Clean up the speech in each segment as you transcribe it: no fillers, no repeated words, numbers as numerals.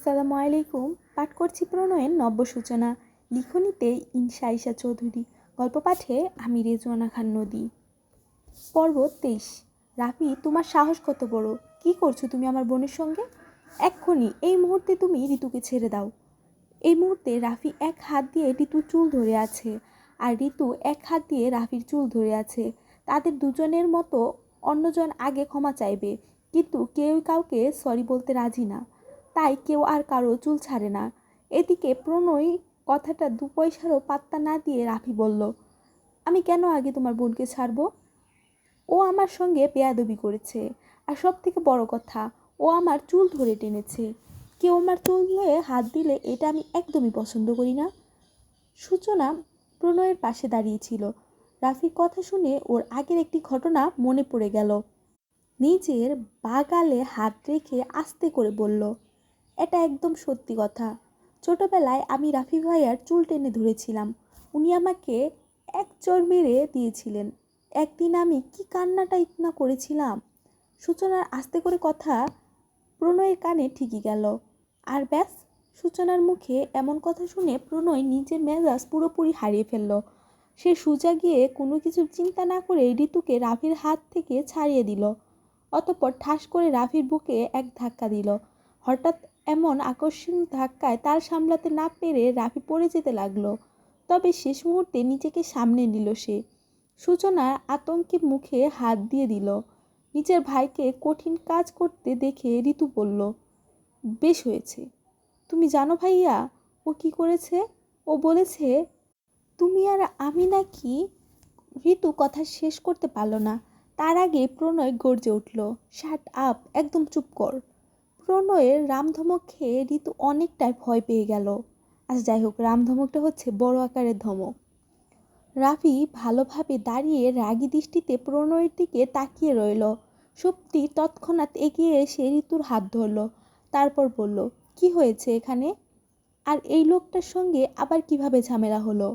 আসসালামু আলাইকুম। পাঠ করছি প্রণয়ের নব্য সূচনা। লিখনীতে ইনসা আয়েশা চৌধুরী। গল্প পাঠে আমি রেজওয়ানা খান নদী। পর্ব 23। রাফি, তোমার সাহস কত বড়! কি করছো তুমি আমার বোনের সঙ্গে? এক্ষুনি, এই মুহূর্তে তুমি ঋতুকে ছেড়ে দাও। এই মুহূর্তে রাফি এক হাত দিয়ে ঋতুর চুল ধরে আছে, আর ঋতু এক হাত দিয়ে রাফির চুল ধরে আছে। তাদের দুজনের মতো অন্যজন আগে ক্ষমা চাইবে, কিন্তু কেউ কাউকে সরি বলতে রাজি না। তাই কেউ আর কারো চুল ছাড়ে না। এদিকে প্রণয় কথাটা দু পয়সারও পাত্তা না দিয়ে রাফি বলল, আমি কেন আগে তোমার বোনকে ছাড়বো? ও আমার সঙ্গে বেয়াদবি করেছে, আর সব থেকে বড় কথা, ও আমার চুল ধরে টেনেছে। কেউ আমার চুলে হাত দিলে এটা আমি একদমই পছন্দ করি না। সূচনা প্রণয়ের পাশে দাঁড়িয়েছিল। রাফির কথা শুনে ওর আগের একটি ঘটনা মনে পড়ে গেল। নিজের বাগালে হাত রেখে আস্তে করে বলল, এটা একদম সত্যি কথা। ছোটবেলায় আমি রাফি ভাইয়ার চুল টেনে ধরেছিলাম। উনি আমাকে এক চড় মেরে দিয়েছিলেন। একদিন আমি কি কান্নাটাই না করেছিলাম। সূচনার আস্তে করে কথা প্রণয়ের কানে ঠিকই গেল। আর ব্যাস, সূচনার মুখে এমন কথা শুনে প্রণয় নিজের মেজাজ পুরোপুরি হারিয়ে ফেলল। সে সোজা গিয়ে কোনো কিছু চিন্তা না করে ঋতুকে রাফির হাত থেকে ছাড়িয়ে দিল। অতঃপর ঠাস করে রাফির বুকে এক ধাক্কা দিল। হঠাৎ এমন আকস্মিক ধাক্কায় তার সামলাতে না পেরে রাফি পড়ে যেতে লাগলো। তবে শেষ মুহূর্তে নিজেকে সামনে নিল সে। সূচনার আতঙ্কে মুখে হাত দিয়ে দিল। নিজের ভাইকে কঠিন কাজ করতে দেখে ঋতু বলল, বেশ হয়েছে। তুমি জানো ভাইয়া ও কি করেছে? ও বলেছে তুমি আর আমি নাকি। ঋতু কথা শেষ করতে পারল না। তার আগে প্রণয় গর্জে উঠল, শাট আপ, একদম চুপ কর। প্রণয়ের রামধমক খেয়ে ঋতু অনেকটাই ভয় পেয়ে গেল। আচ্ছা যাই হোক, রামধমকটা হচ্ছে বড় আকারের ধমক। রাফি ভালোভাবে দাঁড়িয়ে রাগী দৃষ্টিতে প্রণয়ের দিকে তাকিয়ে রইল। সুপ্তি তৎক্ষণাৎ এগিয়ে এসে ঋতুর হাত ধরল। তারপর বলল, কি হয়েছে এখানে? আর এই লোকটার সঙ্গে আবার কিভাবে ঝামেলা হলো?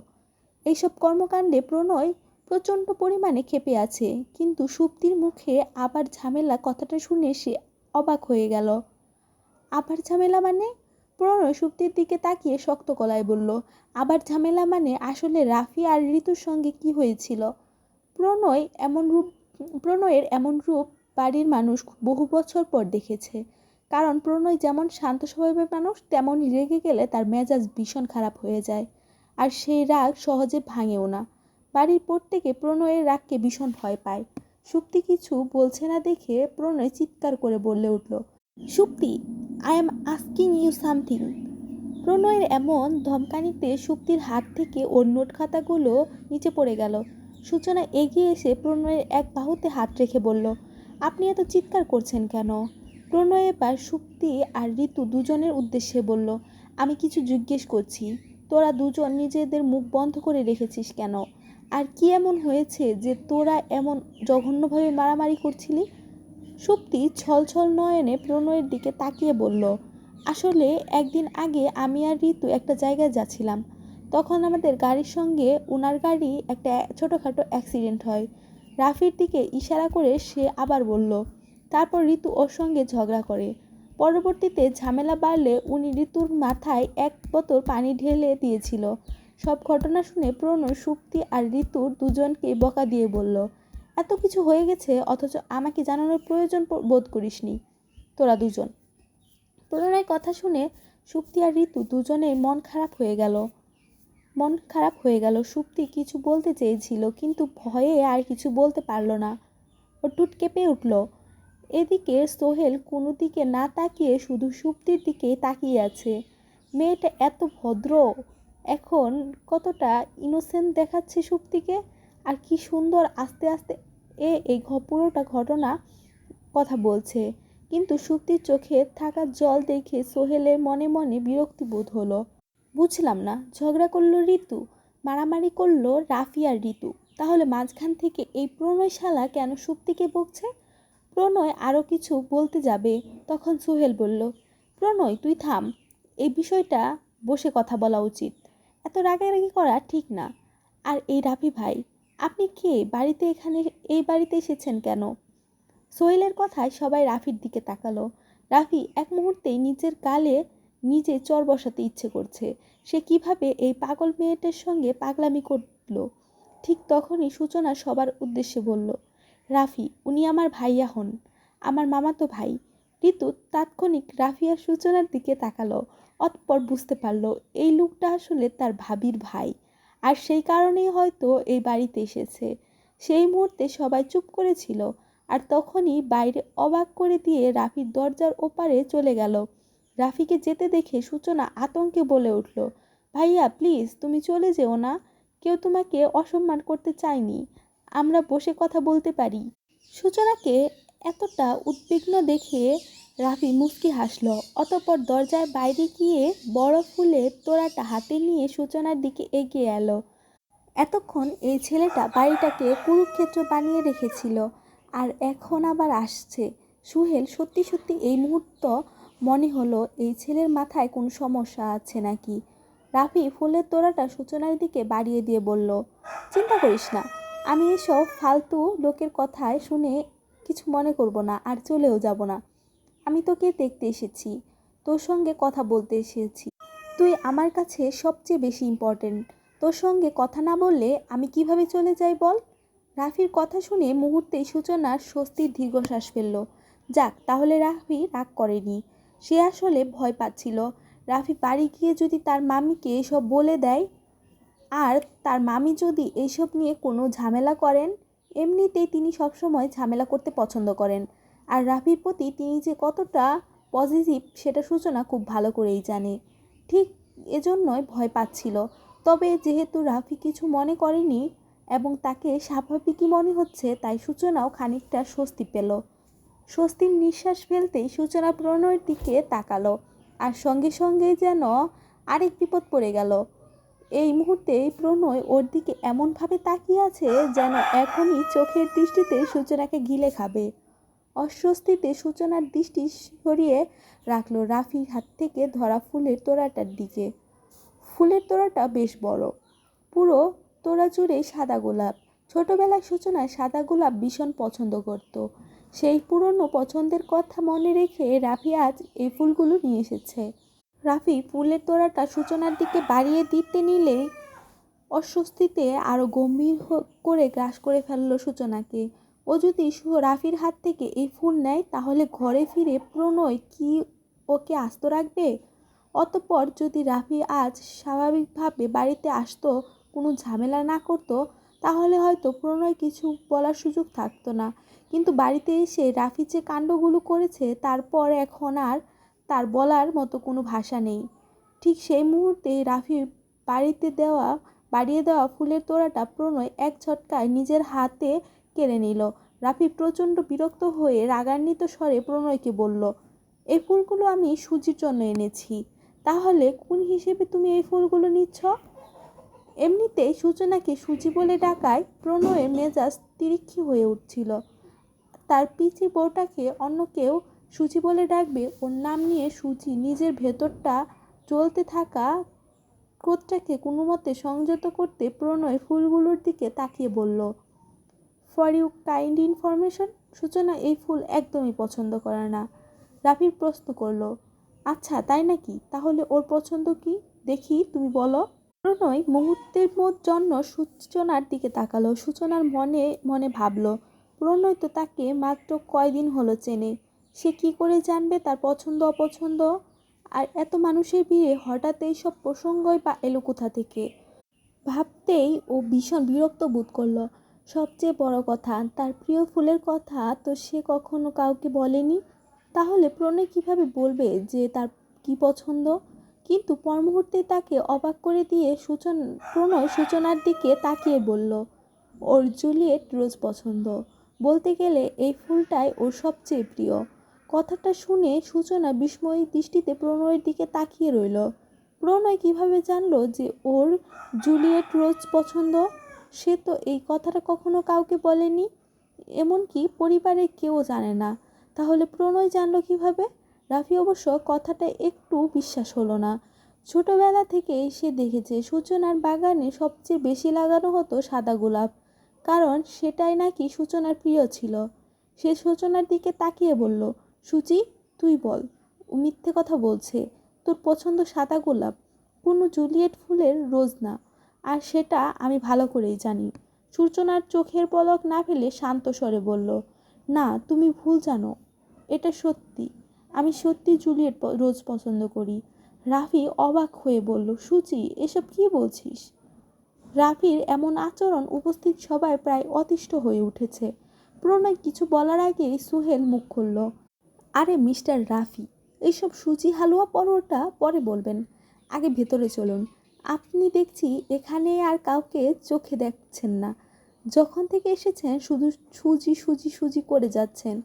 এইসব কর্মকাণ্ডে প্রণয় প্রচণ্ড পরিমাণে ক্ষেপে আছে, কিন্তু সুপ্তির মুখে আবার ঝামেলা কথাটা শুনে সে অবাক হয়ে গেল। আবার ঝামেলা মানে? প্রণয় সুপ্তির দিকে তাকিয়ে শক্ত গলায় বলল, আবার ঝামেলা মানে আসলে রাফি আর ঋতুর সঙ্গে কি হয়েছিল? প্রণয়ের এমন রূপ বাড়ির মানুষ বহু বছর পর দেখেছে। কারণ প্রণয় যেমন শান্ত স্বভাবের মানুষ, তেমনই রেগে গেলে তার মেজাজ ভীষণ খারাপ হয়ে যায়, আর সেই রাগ সহজে ভাঙেও না। বাড়ির প্রত্যেকে প্রণয়ের রাগকে ভীষণ ভয় পায়। সুপ্তি কিছু বলছে না দেখে প্রণয় চিৎকার করে বলে উঠল, Supti, I am asking you something. প্রণয়ের এমন ধমকানিতে সুপ্তির হাত থেকে ওর নোট খাতাগুলো নিচে পড়ে গেল। সূচনা এগিয়ে এসে প্রণয়ের এক বাহুতে হাত রেখে বলল, আপনি এত চিৎকার করছেন কেন? প্রণয় এবার সুপ্তি আর ঋতু দুজনের উদ্দেশ্যে বলল, আমি কিছু জিজ্ঞেস করছি। তোরা দুজন নিজেদের মুখ বন্ধ করে রেখেছিস কেন? আর কি এমন হয়েছে যে তোরা এমন জঘন্যভাবে মারামারি করছিলি? সুপ্তি ছলছল নয়নে প্রণয়ের দিকে তাকিয়ে বলল, আসলে একদিন আগে আমি আর ঋতু একটা জায়গায় যাচ্ছিলাম। তখন আমাদের গাড়ির সঙ্গে ওনার গাড়ি একটা ছোটোখাটো অ্যাক্সিডেন্ট হয়। রাফির দিকে ইশারা করে সে আবার বলল, তারপর ঋতু ওর সঙ্গে ঝগড়া করে। পরবর্তীতে ঝামেলা বাড়লে উনি ঋতুর মাথায় এক বোতল পানি ঢেলে দিয়েছিল। সব ঘটনা শুনে প্রণয় সুপ্তি আর ঋতুর দুজনকে বকা দিয়ে বলল, এত কিছু হয়ে গেছে অথচ আমাকে জানানোর প্রয়োজন বোধ করিসনি তোরা দুজন। প্রণয়ের কথা শুনে সুপ্তি আর ঋতু দুজনেই মন খারাপ হয়ে গেল। সুপ্তি কিছু বলতে চেয়েছিল, কিন্তু ভয়ে আর কিছু বলতে পারল না। ও টুট কেঁপে উঠল। এদিকে সোহেল কোনো দিকে না তাকিয়ে শুধু সুপ্তির দিকেই তাকিয়ে আছে। মেয়েটা এত ভদ্র, এখন কতটা ইনোসেন্ট দেখাচ্ছে সুপ্তিকে। আর কি সুন্দর আস্তে আস্তে এই পুরোটা ঘটনা কথা বলছে। কিন্তু সুপ্তির চোখে থাকা জল দেখে সোহেলের মনে মনে বিরক্তি বোধ হলো। বুঝলাম না, ঝগড়া করলো ঋতু, মারামারি করলো রাফি আর ঋতু, তাহলে মাঝখান থেকে এই প্রণয় শালা কেন সুপ্তিকে বকছে? প্রণয় আরও কিছু বলতে যাবে, তখন সোহেল বলল, প্রণয় তুই থাম, এই বিষয়টা বসে কথা বলা উচিত। এত রাগারাগি করা ঠিক না। আর এই রাফি ভাই, আপনি কে? এই বাড়িতে এসেছেন কেন? সোহেলের কথায় সবাই রাফির দিকে তাকালো। রাফি এক মুহূর্তেই নিজের গালে নিজে চর বসাতে ইচ্ছে করছে। সে কিভাবে এই পাগল মেয়েটার সঙ্গে পাগলামি করলো। ঠিক তখনই সূচনা সবার উদ্দেশ্যে বলল, রাফি, উনি আমার ভাইয়া হন, আমার মামাতো ভাই। ঋতু তাৎক্ষণিক রাফি আর সূচনার দিকে তাকালো। অতঃপর বুঝতে পারলো এই লোকটা আসলে তার ভাবির ভাই, আর সেই কারণেই হয়তো এই বাড়িতে এসেছে। সেই মুহূর্তে সবাই চুপ করেছিল, আর তখনই বাইরে অবাক করে দিয়ে রাফির দরজার ওপারে চলে গেল। রাফিকে যেতে দেখে সূচনা আতঙ্কে বলে উঠল, ভাইয়া প্লিজ তুমি চলে যেও না, কেউ তোমাকে অসম্মান করতে চায়নি, আমরা বসে কথা বলতে পারি। সূচনাকে এতটা উদ্বিগ্ন দেখে রাফি মুচকি হাসল। অতঃপর দরজার বাইরে গিয়ে বড় ফুলের তোড়াটা হাতে নিয়ে সূচনার দিকে এগিয়ে এলো। এতক্ষণ এই ছেলেটা বাড়িটাকে কুরুক্ষেত্র বানিয়ে রেখেছিল, আর এখন আবার আসছে। সুহেল সত্যি সত্যি এই মুহূর্ত মনে হলো এই ছেলের মাথায় কোনো সমস্যা আছে নাকি। রাফি ফুলের তোড়াটা সূচনার দিকে বাড়িয়ে দিয়ে বলল, চিন্তা করিস না, আমি এসব ফালতু লোকের কথায় শুনে কিছু মনে করব না, আর চলেও যাব না। আমি তোকে দেখতে এসেছি, তোর সঙ্গে কথা বলতে এসেছি। তুই আমার কাছে সবচেয়ে বেশি ইম্পর্টেন্ট। তোর সঙ্গে কথা না বললে আমি কিভাবে চলে যাই বল। রাফির কথা শুনে মুহূর্তেই সূচনার স্বস্তির দীর্ঘশ্বাস ফেলল। যাক, তাহলে রাফি রাগ করেনি। সে আসলে ভয় পাচ্ছিল রাফি বাড়ি গিয়ে যদি তার মামিকে এসব বলে দেয়, আর তার মামি যদি এইসব নিয়ে কোনো ঝামেলা করেন। এমনিতেই তিনি সবসময় ঝামেলা করতে পছন্দ করেন, আর রাফির প্রতি তিনি যে কতটা পজিটিভ সেটা সূচনা খুব ভালো করেই জানে। ঠিক এজন্যই ভয় পাচ্ছিল। তবে যেহেতু রাফি কিছু মনে করেনি এবং তাকে স্বাভাবিকই মনে হচ্ছে, তাই সূচনাও খানিকটা স্বস্তি পেল। স্বস্তির নিঃশ্বাস ফেলতেই সূচনা প্রণয়ের দিকে তাকালো, আর সঙ্গে সঙ্গে যেন আরেক বিপদ পড়ে গেল। এই মুহূর্তে প্রণয় ওর দিকে এমনভাবে তাকিয়ে আছে যেন এখনই চোখের দৃষ্টিতে সূচনাকে গিলে খাবে। অস্বস্তিতে সূচনার দৃষ্টি সরিয়ে রাখলো রাফির হাত থেকে ধরা ফুলের তোড়াটার দিকে। ফুলের তোড়াটা বেশ বড়, পুরো তোড়া জুড়ে সাদা গোলাপ। ছোটবেলায় সূচনা সাদা গোলাপ ভীষণ পছন্দ করত। সেই পুরনো পছন্দের কথা মনে রেখে রাফি আজ এই ফুলগুলো নিয়ে এসেছে। রাফি ফুলের তোড়াটা সূচনার দিকে বাড়িয়ে দিতে নিলেই অস্বস্তিতে আরও গম্ভীর করে গ্রাস করে ফেলল সূচনাকে। ও যদি রাফির হাত থেকে এই ফুল নেয়, তাহলে ঘরে ফিরে প্রণয় কি ওকে আস্ত রাখবে? অতঃপর যদি রাফি আজ স্বাভাবিকভাবে বাড়িতে আসতো, কোনো ঝামেলা না করতো, তাহলে হয়তো প্রণয় কিছু বলার সুযোগ থাকতো না। কিন্তু বাড়িতে এসে রাফি যে কাণ্ডগুলো করেছে, তারপর এখন আর তার বলার মতো কোনো ভাষা নেই। ঠিক সেই মুহূর্তে রাফি বাড়িয়ে দেওয়া ফুলের তোড়াটা প্রণয় এক ঝটকায় নিজের হাতে কেড়ে নিল। রাফি প্রচণ্ড বিরক্ত হয়ে রাগান্বিত স্বরে প্রণয়কে বলল, এই ফুলগুলো আমি সুজির জন্য এনেছি, তাহলে কোন হিসেবে তুমি এই ফুলগুলো নিচ্ছ? এমনিতেই সূচনাকে সুজি বলে ডাকায় প্রণয়ের মেজাজ তিরিক্ষি হয়ে উঠছিল। তার পিচি বউটাকে অন্য কেউ সুজি বলে ডাকবে, ওর নাম নিয়ে সুজি নিজের ভেতরটা জ্বলতে থাকা ক্রোধটাকে কোনো মতে সংযত করতে প্রণয় ফুলগুলোর দিকে তাকিয়ে বলল, ফর ইউ কাইন্ড ইনফরমেশন, সূচনা এই ফুল একদমই পছন্দ করে না। রাফি প্রশ্ন করলো, আচ্ছা তাই নাকি, তাহলে ওর পছন্দ কি দেখি তুমি বলো। প্রণয় মুহূর্তের জন্য সূচনার দিকে তাকালো। সূচনার মনে মনে ভাবলো, প্রণয় তো তাকে মাত্র কয়দিন হলো চেনে, সে কি করে জানবে তার পছন্দ অপছন্দ? আর এত মানুষের ভিড়ে হঠাৎ এইসব প্রসঙ্গই বা এলো কোথা থেকে? ভাবতেই ও ভীষণ বিরক্ত বোধ করলো। সবচেয়ে বড় কথা, তার প্রিয় ফুলের কথা তো সে কখনো কাউকে বলেনি। তাহলে প্রণয় কিভাবে বলবে যে তার কি পছন্দ? কিন্তু পর মুহূর্তে তাকে অবাক করে দিয়ে প্রণয় সূচনার দিকে তাকিয়ে বলল, ওর জুলিয়েট রোজ পছন্দ। বলতে গেলে এই ফুলটাই ওর সবচেয়ে প্রিয়। কথাটা শুনে সূচনা বিস্ময়ী দৃষ্টিতে প্রণয়ের দিকে তাকিয়ে রইল। প্রণয় কিভাবে জানলো যে ওর জুলিয়েট রোজ পছন্দ? সে তো এই কথাটা কখনো কাউকে বলেনি, এমনকি পরিবারের কেউ জানে না। তাহলে প্রণয় জানলো কিভাবে? রাফি অবশ্য কথাটা একটু বিশ্বাস হলো না। ছোটবেলা থেকেই সে দেখেছে সূচনার বাগানে সবচেয়ে বেশি লাগানো হতো সাদা গোলাপ, কারণ সেটাই নাকি সূচনার প্রিয় ছিল। সে সূচনার দিকে তাকিয়ে বলল, সুচি তুই বল, ও মিথ্যে কথা বলছে, তোর পছন্দ সাদা গোলাপ, কোনো জুলিয়েট ফুলের রোজ না, আর সেটা আমি ভালো করেই জানি। সূর্যনার চোখের পলক না ফেলে শান্ত স্বরে বলল, না তুমি ভুল জানো, এটা সত্যি, আমি সত্যি জুলিয়েট রোজ পছন্দ করি। রাফি অবাক হয়ে বলল, সুচি এসব কি বলছিস? রাফির এমন আচরণ উপস্থিত সবাই প্রায় অতিষ্ঠ হয়ে উঠেছে। প্রণয় কিছু বলার আগেই সোহেল মুখ খুলল, আরে মিস্টার রাফি, এইসব সুজি হালুয়া পরোটা পরে বলবেন, আগে ভেতরে চলুন। আপনি দেখছি এখানে আর কাউকে চোখে দেখছেন না, যখন থেকে এসেছেন শুধু সুজি সুজি সুজি করে যাচ্ছেন।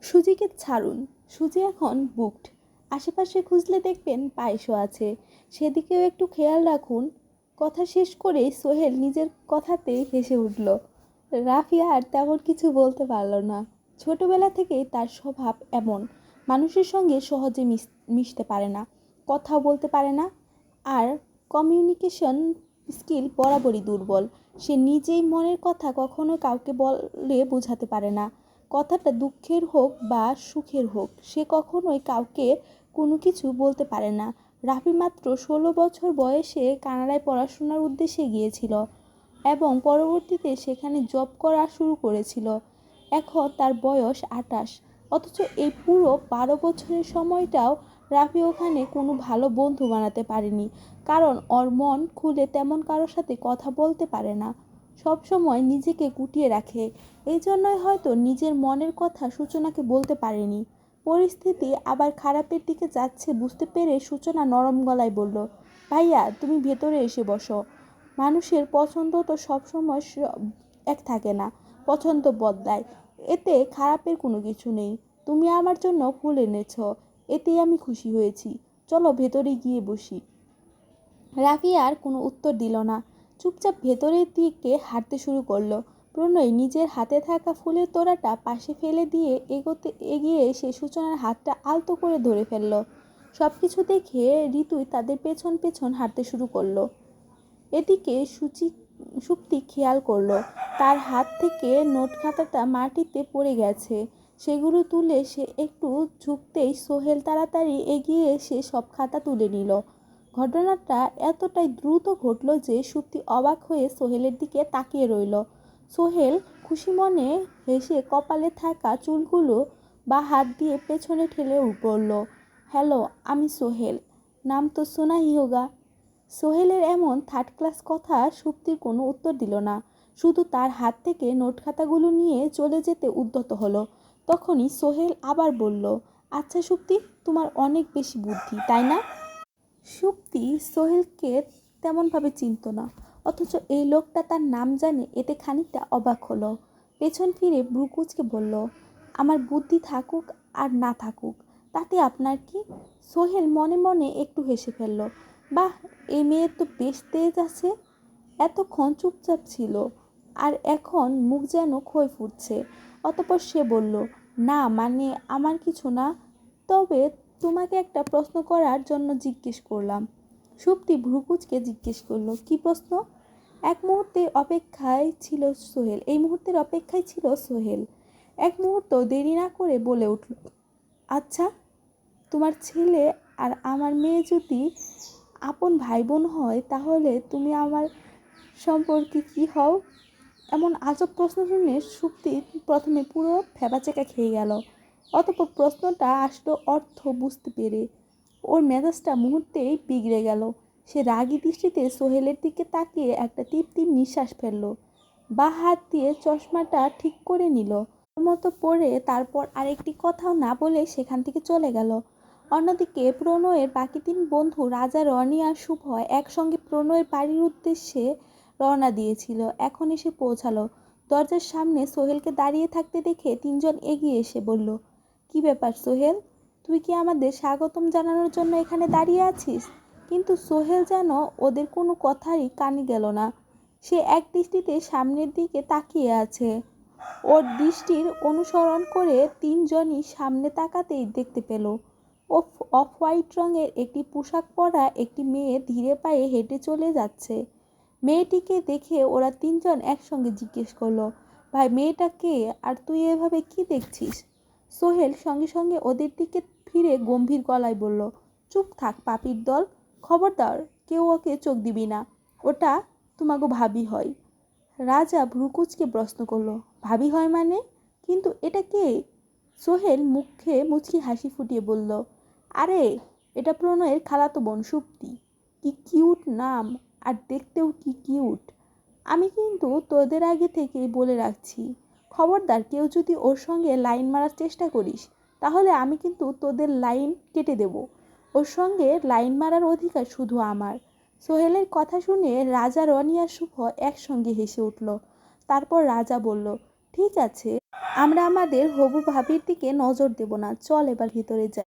সুজিকে ছাড়ুন, সুজি এখন বুকড, আশেপাশে খুঁজলে দেখবেন পায়েসও আছে, সেদিকেও একটু খেয়াল রাখুন। কথা শেষ করে সোহেল নিজের কথাতেই হেসে উঠল। রাফি আর তেমন কিছু বলতে পারল না। ছোটবেলা থেকেই তার স্বভাব এমন, মানুষের সঙ্গে সহজে মিশতে পারে না, কথাও বলতে পারে না, আর কমিউনিকেশন স্কিল বরাবরই দুর্বল। সে নিজেই মনের কথা কখনো কাউকে বলে বোঝাতে পারে না। কথাটা দুঃখের হোক বা সুখের হোক, সে কখনোই কাউকে কোনো কিছু বলতে পারে না। রাফি মাত্র 16 বছর বয়সে কানাডায় পড়াশোনার উদ্দেশ্যে গিয়েছিল এবং পরবর্তীতে সেখানে জব করা শুরু করেছিল। এখন তার বয়স 28, অথচ এই পুরো 12 বছরের সময়টাও রাফি ওখানে কোনো ভালো বন্ধু বানাতে পারেনি, কারণ ওর মন খুলে তেমন কারোর সাথে কথা বলতে পারে না, সব সময় নিজেকে গুটিয়ে রাখে। এই জন্যই হয়তো নিজের মনের কথা সূচনাকে বলতে পারেনি। পরিস্থিতি আবার খারাপের দিকে যাচ্ছে বুঝতে পেরে সূচনা নরম গলায় বলল, ভাইয়া তুমি ভেতরে এসে বসো। মানুষের পছন্দ তো সবসময় এক থাকে না, পছন্দ বদলায়, এতে খারাপের কোনো কিছু নেই। তুমি আমার জন্য ফুল এনেছ, এতেই আমি খুশি হয়েছি, চলো ভেতরে গিয়ে বসি। রাফি আর কোনো উত্তর দিল না, চুপচাপ ভেতরের দিকে হাঁটতে শুরু করলো। প্রণয় নিজের হাতে থাকা ফুলের তোড়াটা পাশে ফেলে দিয়ে এগিয়ে এসে সূচনার হাতটা আলতো করে ধরে ফেলল। সব কিছু দেখে ঋতুই তাদের পেছন পেছন হাঁটতে শুরু করলো। এদিকে সুপ্তি খেয়াল করলো তার হাত থেকে নোট খাতাটা মাটিতে পড়ে গেছে। সেগুলো তুলে সে একটু ঝুঁকতেই সোহেল তাড়াতাড়ি এগিয়ে এসে সব খাতা তুলে নিল। ঘটনাটা এতটাই দ্রুত ঘটল যে সুপ্তি অবাক হয়ে সোহেলের দিকে তাকিয়ে রইল। সোহেল খুশি মনে হেসে কপালে থাকা চুলগুলো বা হাত দিয়ে পেছনে ঠেলে পড়ল। হ্যালো, আমি সোহেল, নাম তো শোনা হি হোগা। সোহেলের এমন থার্ড ক্লাস কথা সুপ্তির কোনো উত্তর দিল না, শুধু তার হাত থেকে নোট খাতাগুলো নিয়ে চলে যেতে উদ্যত হলো। তখনই সোহেল আবার বলল, আচ্ছা সুপ্তি, তোমার অনেক বেশি বুদ্ধি তাই না? সুপ্তি সোহেলকে তেমনভাবে চিনত না, অথচ এই লোকটা তার নাম জানে এতে খানিকটা অবাক হলো। পেছন ফিরে ব্রুকুচকে বলল, আমার বুদ্ধি থাকুক আর না থাকুক তাতে আপনার কি? সোহেল মনে মনে একটু হেসে ফেলল, বাহ, এই মেয়ের তো বেশ তেজ আছে। এতক্ষণ চুপচাপ ছিল আর এখন মুখ যেন খই ফুটছে। অতঃপর সে বলল, না মানে আমার কিছু না, তবে তোমাকে একটা প্রশ্ন করার জন্য জিজ্ঞেস করলাম। সুপ্তি ভ্রুকুচকে জিজ্ঞেস করলো, কি প্রশ্ন? এই মুহূর্তের অপেক্ষায় ছিল সোহেল। এক মুহূর্ত দেরি না করে বলে উঠল, আচ্ছা, তোমার ছেলে আর আমার মেয়ে যদি আপন ভাই বোন হয় তাহলে তুমি আমার সম্পর্কে কি হও? এমন আজব প্রশ্ন শুনে সুপ্তি প্রথমে পুরো ভ্যাবাচ্যাকা খেয়ে গেল। অতঃপর প্রশ্নটা আসলো অর্থ বুঝতে পেরে ওর মেজাজটা মুহূর্তেই বিগড়ে গেল। সে রাগী দৃষ্টিতে সোহেলের দিকে তাকিয়ে একটা তৃপ্তির নিঃশ্বাস ফেলল, বা হাত দিয়ে চশমাটা ঠিক করে নিল মতো পরে, তারপর আরেকটি কথাও না বলে সেখান থেকে চলে গেল। অন্যদিকে প্রণয়ের বাকি 3 বন্ধু রাজা, রনি আর শুভ একসঙ্গে প্রণয়ের বাড়ির উদ্দেশ্যে রওনা দিয়েছিল, এখন এসে পৌঁছালো। দরজার সামনে সোহেলকে দাঁড়িয়ে থাকতে দেখে 3 জন এগিয়ে এসে বলল, কি ব্যাপার সোহেল, তুই কি আমাদের স্বাগতম জানানোর জন্য এখানে দাঁড়িয়ে আছিস? কিন্তু সোহেল যেন ওদের কোনো কথারই কানে গেল না। সে এক দৃষ্টিতে সামনের দিকে তাকিয়ে আছে। ওর দৃষ্টির অনুসরণ করে 3 জনই সামনে তাকাতেই দেখতে পেল অফ হোয়াইট রঙের একটি পোশাক পরা একটি মেয়ে ধীরে পায়ে হেঁটে চলে যাচ্ছে। মেয়েটিকে দেখে ওরা 3 জন একসঙ্গে জিজ্ঞেস করলো, ভাই মেয়েটা কে, আর তুই এভাবে কি দেখছিস? সোহেল সঙ্গে সঙ্গে ওদের দিকে ফিরে গম্ভীর গলায় বলল, চুপ থাক পাপির দল, খবরদার কেউ ওকে চোখ দিবি না, ওটা তোমাকে ভাবি হয়। রাজা ভ্রুকুচকে প্রশ্ন করলো, ভাবি হয় মানে? কিন্তু এটা কে? সোহেল মুখে মুচকি হাসি ফুটিয়ে বলল, আরে এটা প্রণয়ের খালাতো বোন সুপ্তি। কি কিউট নাম, আর দেখতেও কি কিউট। আমি কিন্তু তোদের আগে থেকেই বলে রাখছি, খবরদার কেউ যদি ওর সঙ্গে লাইন মারার চেষ্টা করিস তাহলে আমি কিন্তু তোদের লাইন কেটে দেব। ওর সঙ্গে লাইন মারার অধিকার শুধু আমার। সোহেলের কথা শুনে রাজা, রনি আর শুভ একসঙ্গে হেসে উঠল। তারপর রাজা বলল, ঠিক আছে, আমরা আমাদের হবু ভাবির দিকে নজর দেব না, চল এবার ভিতরে যাই।